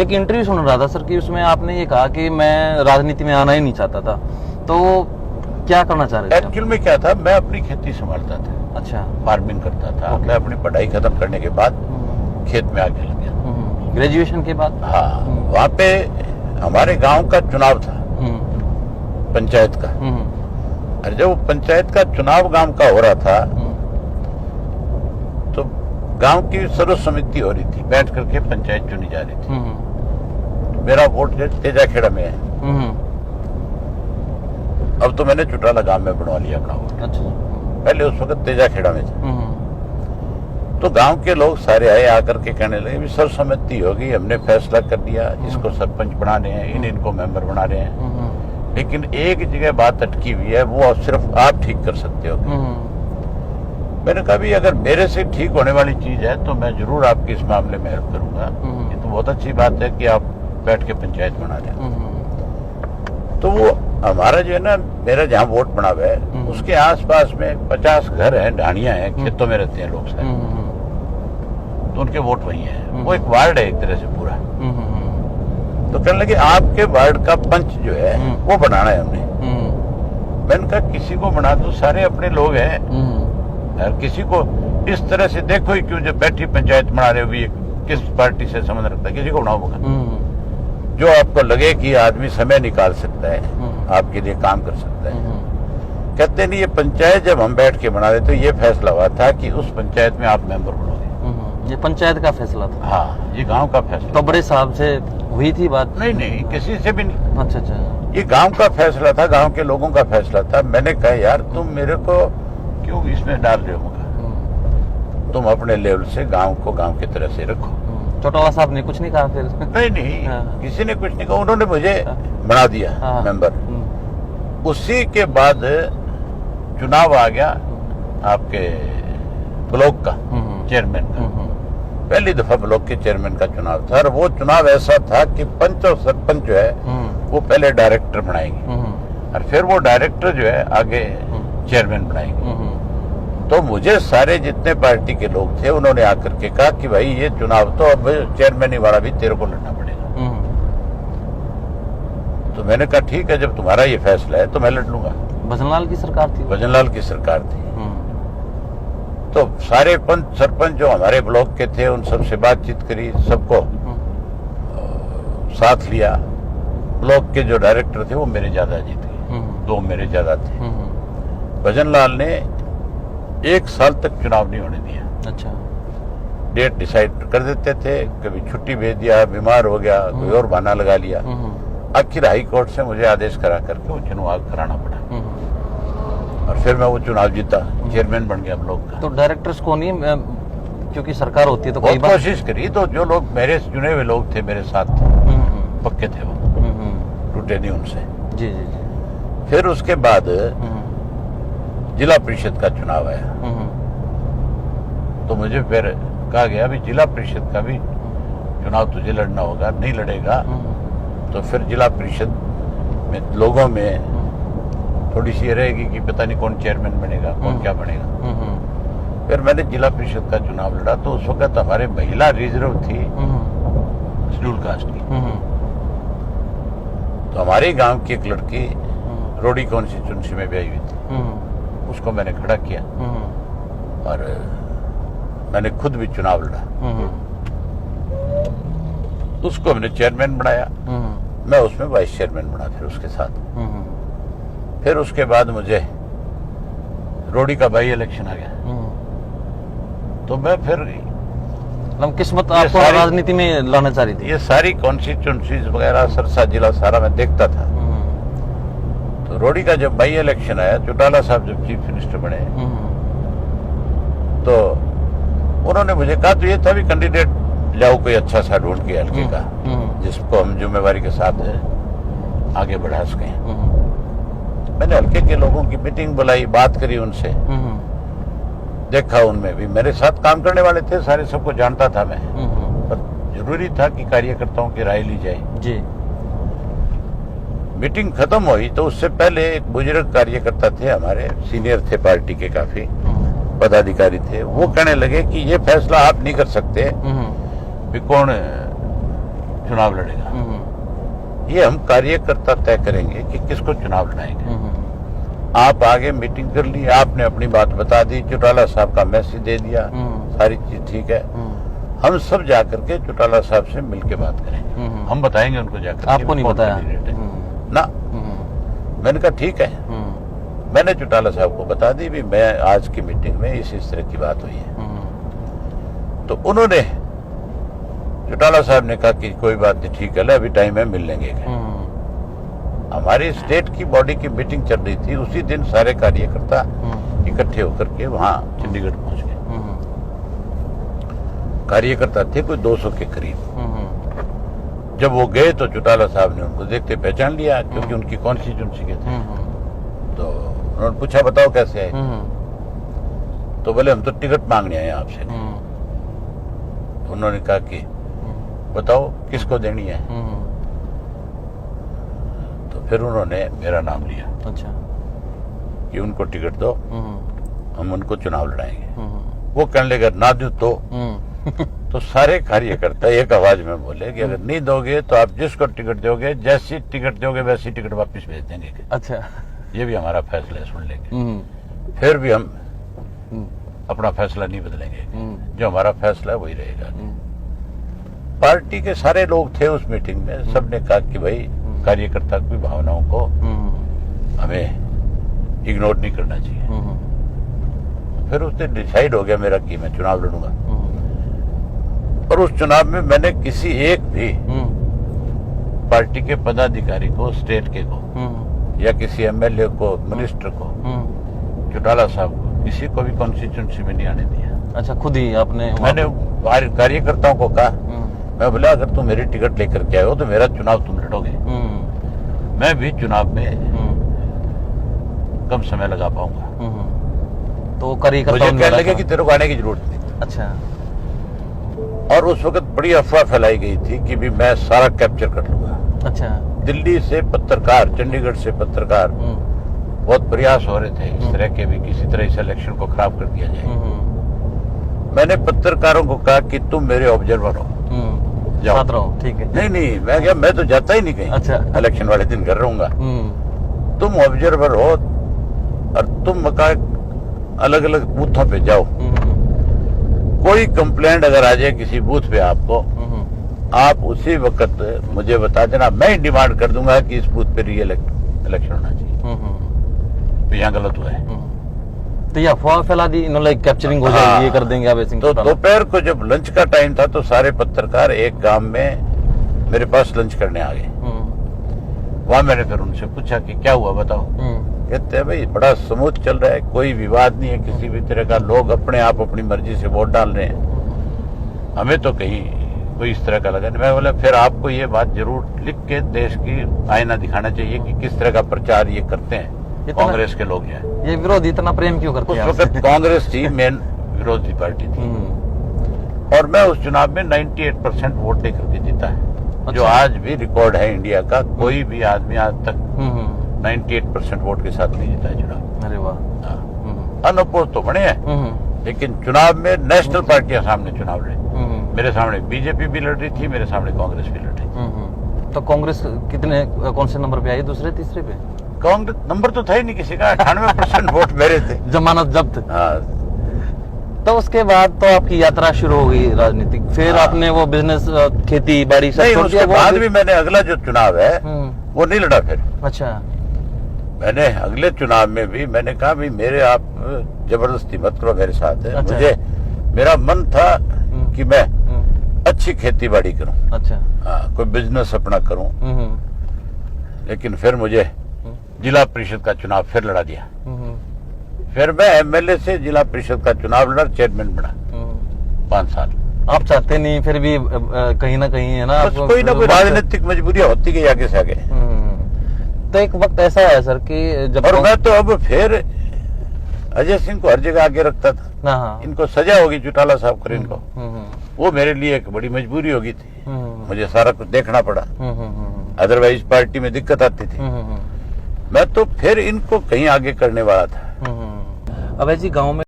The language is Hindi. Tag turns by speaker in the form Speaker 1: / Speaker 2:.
Speaker 1: एक इंटरव्यू सुन रहा था सर कि उसमें आपने ये कहा कि मैं राजनीति में आना ही नहीं चाहता था, तो क्या करना चाह रहे थे?
Speaker 2: एक्चुअल में क्या था, मैं अपनी खेती संभालता था।
Speaker 1: अच्छा,
Speaker 2: फार्मिंग करता था। मैं अपनी पढ़ाई खत्म करने के बाद खेत में आगे लग गया।
Speaker 1: ग्रेजुएशन के बाद?
Speaker 2: हाँ, वहाँ पे हमारे गांव का चुनाव था, पंचायत का। और जब पंचायत का चुनाव गांव का हो रहा था तो गांव की सर्व समिति हो रही थी, बैठ करके पंचायत चुनी जा रही थी। मेरा वोट तेजाखेड़ा में है। अब तो मैंने चुटाला गांव में बनवा लिया अपना वोट।
Speaker 1: अच्छा।
Speaker 2: पहले उस वक्त तेजाखेड़ा में था। तो गांव के लोग सारे आए, आकर के कहने लगे सर्वसम्मति होगी, हमने फैसला कर दिया, इसको सरपंच बना रहे हैं, इनको मेंबर बना रहे हैं। लेकिन एक जगह बात अटकी हुई है, वो सिर्फ आप ठीक कर सकते हो। मैंने कहा भी अगर मेरे से ठीक होने वाली चीज है तो मैं जरूर आपकी इस मामले में हेल्प करूंगा। ये तो बहुत अच्छी बात है कि आप बैठ के पंचायत बना रहे हैं। तो वो हमारा जो है ना, मेरा जहाँ वोट बना हुआ है उसके आसपास में 50 घर हैं, ढाणियां हैं, खेतों में रहते हैं लोग सारे, तो उनके वोट वही है। वो एक वार्ड है एक तरह से पूरा। तो कहने लगे आपके वार्ड का पंच जो है वो बनाना है हमने। मैंने कहा किसी को बना दो, सारे अपने लोग हैं, और किसी को इस तरह से देखो ही क्यों, जब बैठी पंचायत बना रहे हो, किस पार्टी से संबंध रखता है, किसी को बनाओ। जो आपको लगे कि आदमी समय निकाल सकता है, आपके लिए काम कर सकता है। कहते नहीं, ये पंचायत जब हम बैठ के बना रहे तो ये फैसला हुआ था कि उस पंचायत में आप मेंबर बनोगे।
Speaker 1: ये पंचायत का फैसला था?
Speaker 2: हाँ, ये गांव का फैसला।
Speaker 1: तो बड़े साहब से हुई थी बात?
Speaker 2: नहीं, किसी से भी नहीं।
Speaker 1: अच्छा।
Speaker 2: ये गांव का फैसला था, गांव के लोगों का फैसला था। मैंने कहा यार तुम मेरे को क्यों इसमें डाल रहे हो? तुम अपने लेवल से गांव को गांव की तरह से रखो।
Speaker 1: चौटाला साहब ने कुछ नहीं कहा फिर?
Speaker 2: नहीं, किसी ने कुछ नहीं कहा, उन्होंने मुझे बना दिया मेंबर। उसी के बाद चुनाव आ गया आपके ब्लॉक का चेयरमैन का। पहली दफा ब्लॉक के चेयरमैन का चुनाव था, और वो चुनाव ऐसा था कि पंच और सरपंच जो है वो पहले डायरेक्टर बनाएंगे, और फिर वो डायरेक्टर जो है आगे चेयरमैन बनाएंगे। तो मुझे सारे जितने पार्टी के लोग थे उन्होंने आकर के कहा कि भाई ये चुनाव तो अब चेयरमैन वाला भी तेरे को लड़ना पड़ेगा। तो मैंने कहा ठीक है, जब तुम्हारा ये फैसला है तो मैं लड़ लूंगा।
Speaker 1: भजनलाल की सरकार थी? भजनलाल
Speaker 2: की सरकार थी। तो सारे पंच सरपंच जो हमारे ब्लॉक के थे उन सबसे बातचीत करी, सबको साथ लिया। ब्लॉक के जो डायरेक्टर थे वो मेरे ज्यादा जीत गए, 2 मेरे ज्यादा थे। भजनलाल ने 1 साल तक चुनाव नहीं होने दिया।
Speaker 1: अच्छा।
Speaker 2: डेट डिसाइड कर देते थे, कभी छुट्टी भेज दिया, बीमार हो गया, कोई और बहाना लगा लिया। आखिर हाई कोर्ट से मुझे आदेश करा करके वो चुनाव कराना पड़ा, और फिर मैं वो चुनाव जीता, चेयरमैन बन गया ब्लॉक का।
Speaker 1: तो डायरेक्टर्स को नहीं, क्योंकि सरकार होती है तो कई बार
Speaker 2: कोशिश करी, तो जो लोग मेरे चुने हुए लोग थे मेरे साथ पक्के थे, वो टूटे नहीं उनसे।
Speaker 1: जी।
Speaker 2: फिर उसके बाद जिला परिषद का चुनाव आया, तो मुझे फिर कहा गया भी जिला परिषद का भी चुनाव तुझे लड़ना होगा, नहीं लड़ेगा तो फिर जिला परिषद में लोगों में थोड़ी सी रहेगी कि पता नहीं कौन चेयरमैन बनेगा, कौन क्या बनेगा। फिर मैंने जिला परिषद का चुनाव लड़ा, तो उस वक्त हमारे महिला रिजर्व थी शेड्यूल कास्ट की। तो हमारे गांव की एक लड़की रोडी कॉन्स्टिट्यूंसी में ब्याही हुई थी, उसको मैंने खड़ा किया, और मैंने खुद भी चुनाव लड़ा। उसको मैंने चेयरमैन बनाया, मैं उसमें वाइस चेयरमैन बना फिर उसके साथ। फिर उसके बाद मुझे रोडी का बाई इलेक्शन आ गया, तो मैं फिर
Speaker 1: किस्मत आपको राजनीति में लाना चाह रही थी।
Speaker 2: ये सारी कॉन्स्टिट्यूंसीज वगैरह, सरसा जिला सारा मैं देखता था। तो रोडी का जब बाई इलेक्शन आया, चौटाला साहब जब चीफ मिनिस्टर बने, तो उन्होंने मुझे कहा तो ये था भी कैंडिडेट लाओ कोई अच्छा सा ढूंढ के हल्के का, जिसको हम जिम्मेवारी के साथ आगे बढ़ा सकें। मैंने हल्के के लोगों की मीटिंग बुलाई, बात करी उनसे, देखा उनमें भी मेरे साथ काम करने वाले थे सारे, सबको जानता था मैं, पर जरूरी था कि कार्यकर्ताओं की राय ली जाए।
Speaker 1: जी।
Speaker 2: मीटिंग खत्म हुई तो उससे पहले एक बुजुर्ग कार्यकर्ता थे हमारे, सीनियर थे पार्टी के, काफी पदाधिकारी थे, वो कहने लगे कि ये फैसला आप नहीं कर सकते भी कौन चुनाव लड़ेगा। ये हम कार्यकर्ता तय करेंगे कि किसको चुनाव लड़ाएंगे। आप आगे मीटिंग कर ली, आपने अपनी बात बता दी, चौटाला साहब का मैसेज दे दिया, सारी चीज ठीक है। हम सब जाकर के चौटाला साहब से मिलके बात करेंगे, हम बताएंगे उनको जाकर।
Speaker 1: आपको नहीं बताया
Speaker 2: ना? मैंने कहा ठीक है। मैंने चौटाला साहब को बता दी भी मैं आज की मीटिंग में इस तरह की बात हुई है। तो उन्होंने, चौटाला साहब ने कहा कि कोई बात नहीं, ठीक है, अभी टाइम है, मिल लेंगे। हमारी स्टेट की बॉडी की मीटिंग चल रही थी, उसी दिन सारे कार्यकर्ता इकट्ठे होकर के वहां चंडीगढ़ पहुंच गए। कार्यकर्ता थे कोई 200 के करीब। जब वो गए तो चौटाला साहब ने उनको देखते पहचान लिया, क्योंकि उनकी कॉन्स्टिट्यूंसी के थे। तो उन्होंने पूछा बताओ कैसे आए? तो बोले हम तो टिकट मांगने आए आपसे। उन्होंने कहा कि बताओ किसको देनी है? तो फिर उन्होंने मेरा नाम लिया।
Speaker 1: अच्छा।
Speaker 2: कि उनको टिकट दो, हम उनको चुनाव लड़ाएंगे। वो कहने लगा ना दो तो सारे कार्यकर्ता एक आवाज में बोले कि अगर नहीं दोगे तो आप जिसको टिकट दोगे, जैसी टिकट दोगे वैसी टिकट वापस भेज देंगे।
Speaker 1: अच्छा।
Speaker 2: ये भी हमारा फैसला है, सुन लेंगे। फिर भी हम अपना फैसला नहीं बदलेंगे, जो हमारा फैसला है वही रहेगा। पार्टी के सारे लोग थे उस मीटिंग में, सबने कहा कि भाई कार्यकर्ता की भावनाओं को हमें इग्नोर नहीं करना चाहिए। फिर उसने डिसाइड हो गया मेरा कि मैं चुनाव लड़ूंगा। और उस चुनाव में मैंने किसी एक भी पार्टी के पदाधिकारी को, स्टेट के को, या किसी एमएलए को, मिनिस्टर को, चौटाला साहब को, किसी को भी कॉन्स्टिट्यूंसी में नहीं आने दिया।
Speaker 1: अच्छा, खुद ही आपने? मैंने
Speaker 2: कार्यकर्ताओं को कहा, मैं बोला अगर तुम मेरी टिकट लेकर के आए हो तो मेरा चुनाव तुम लड़ोगे, मैं भी चुनाव में कम समय लगा पाऊंगा।
Speaker 1: तो कार्यकर्ता
Speaker 2: मुझे कहने लगे कि तेरे को आने की जरूरत नहीं।
Speaker 1: अच्छा।
Speaker 2: और उस वक्त बड़ी अफवाह फैलाई गई थी कि भी मैं सारा कैप्चर कर लूंगा।
Speaker 1: अच्छा।
Speaker 2: दिल्ली से पत्रकार, चंडीगढ़ से पत्रकार बहुत प्रयास हो रहे थे इस तरह के भी, किसी तरह इस इलेक्शन को खराब कर दिया जाए। मैंने पत्रकारों को कहा कि तुम मेरे ऑब्जर्वर हो,
Speaker 1: साथ रहो, ठीक है।
Speaker 2: नहीं, मैं क्या, मैं तो जाता ही नहीं कहीं।
Speaker 1: अच्छा।
Speaker 2: इलेक्शन वाले दिन घर रहूंगा। तुम ऑब्जर्वर हो और तुम अलग अलग बूथों पे जाओ। कोई कंप्लेंट अगर आ जाए किसी बूथ पे आपको, आप उसी वक्त मुझे बता देना, मैं डिमांड कर दूंगा कि इस बूथ पे इलेक्शन होना चाहिए। तो यहाँ गलत हुआ है।
Speaker 1: तो ये अफवाह फैला दी इन्होंने, कैप्चरिंग हो जाएगी, ये कर देंगे आप ऐसे।
Speaker 2: तो दोपहर को जब लंच का टाइम था तो सारे पत्रकार एक गांव में मेरे पास लंच करने आ गए। वहां मैंने फिर उनसे पूछा कि क्या हुआ बताओ। कहते हैं भाई बड़ा स्मूथ चल रहा है, कोई विवाद नहीं है किसी भी तरह का, लोग अपने आप अपनी मर्जी से वोट डाल रहे हैं, हमें तो कहीं कोई इस तरह का लगा नहीं। मैं बोला फिर आपको ये बात जरूर लिख के देश की आईना दिखाना चाहिए कि किस तरह का प्रचार ये करते हैं कांग्रेस के लोग। ये
Speaker 1: विरोधी इतना प्रेम क्यों करते हैं?
Speaker 2: उस वक्त कांग्रेस थी मेन विरोधी पार्टी थी, और मैं उस चुनाव में 98% वोट दे करके जीता है। अच्छा। जो आज भी रिकॉर्ड है इंडिया का, कोई भी आदमी आज तक 98% वोट के साथ नहीं जीता है चुनाव।
Speaker 1: अरे वाह।
Speaker 2: अनअपोज तो बने हैं, लेकिन चुनाव में नेशनल पार्टियां सामने चुनाव लड़ी। मेरे सामने बीजेपी भी लड़ रही थी, मेरे सामने कांग्रेस भी लड़ रही थी।
Speaker 1: तो कांग्रेस कौन से नंबर पे आई? दूसरे तीसरे पे?
Speaker 2: कांग्रेस नंबर तो था ही नहीं किसी का, 98% वोट मेरे थे।
Speaker 1: जमानत जब्त।
Speaker 2: हाँ।
Speaker 1: तो उसके बाद तो आपकी यात्रा शुरू हो गई राजनीतिक, फिर आपने वो बिजनेस, खेती बाड़ी सब छोड़ दिया?
Speaker 2: उसके बाद भी मैंने अगला जो चुनाव है वो नहीं लड़ा फिर।
Speaker 1: अच्छा।
Speaker 2: मैंने अगले चुनाव में भी मैंने कहा भी मेरे आप जबरदस्ती मत करो मेरे साथ। अच्छा। मुझे, मेरा मन था कि मैं अच्छी खेती बाड़ी करूं। अच्छा। हाँ, कोई बिजनेस अपना करूं। लेकिन फिर मुझे जिला परिषद का चुनाव फिर लड़ा दिया। फिर मैं एमएलए से जिला परिषद का चुनाव लड़ा, चेयरमैन बना 5 साल। आप चाहते नहीं, फिर भी कहीं ना कहीं है ना, कोई ना कोई राजनीतिक मजबूरियां होती गई आगे से आगे। तो एक वक्त ऐसा है सर कि जब, और मैं तो अब फिर अजय सिंह को हर जगह आगे रखता था। इनको सजा होगी चौटाला साहब कर इनको, वो मेरे लिए एक बड़ी मजबूरी होगी थी। मुझे सारा कुछ देखना पड़ा, अदरवाइज पार्टी में दिक्कत आती थी। मैं तो फिर इनको कहीं आगे करने वाला था।
Speaker 1: अवैध जी, गांव में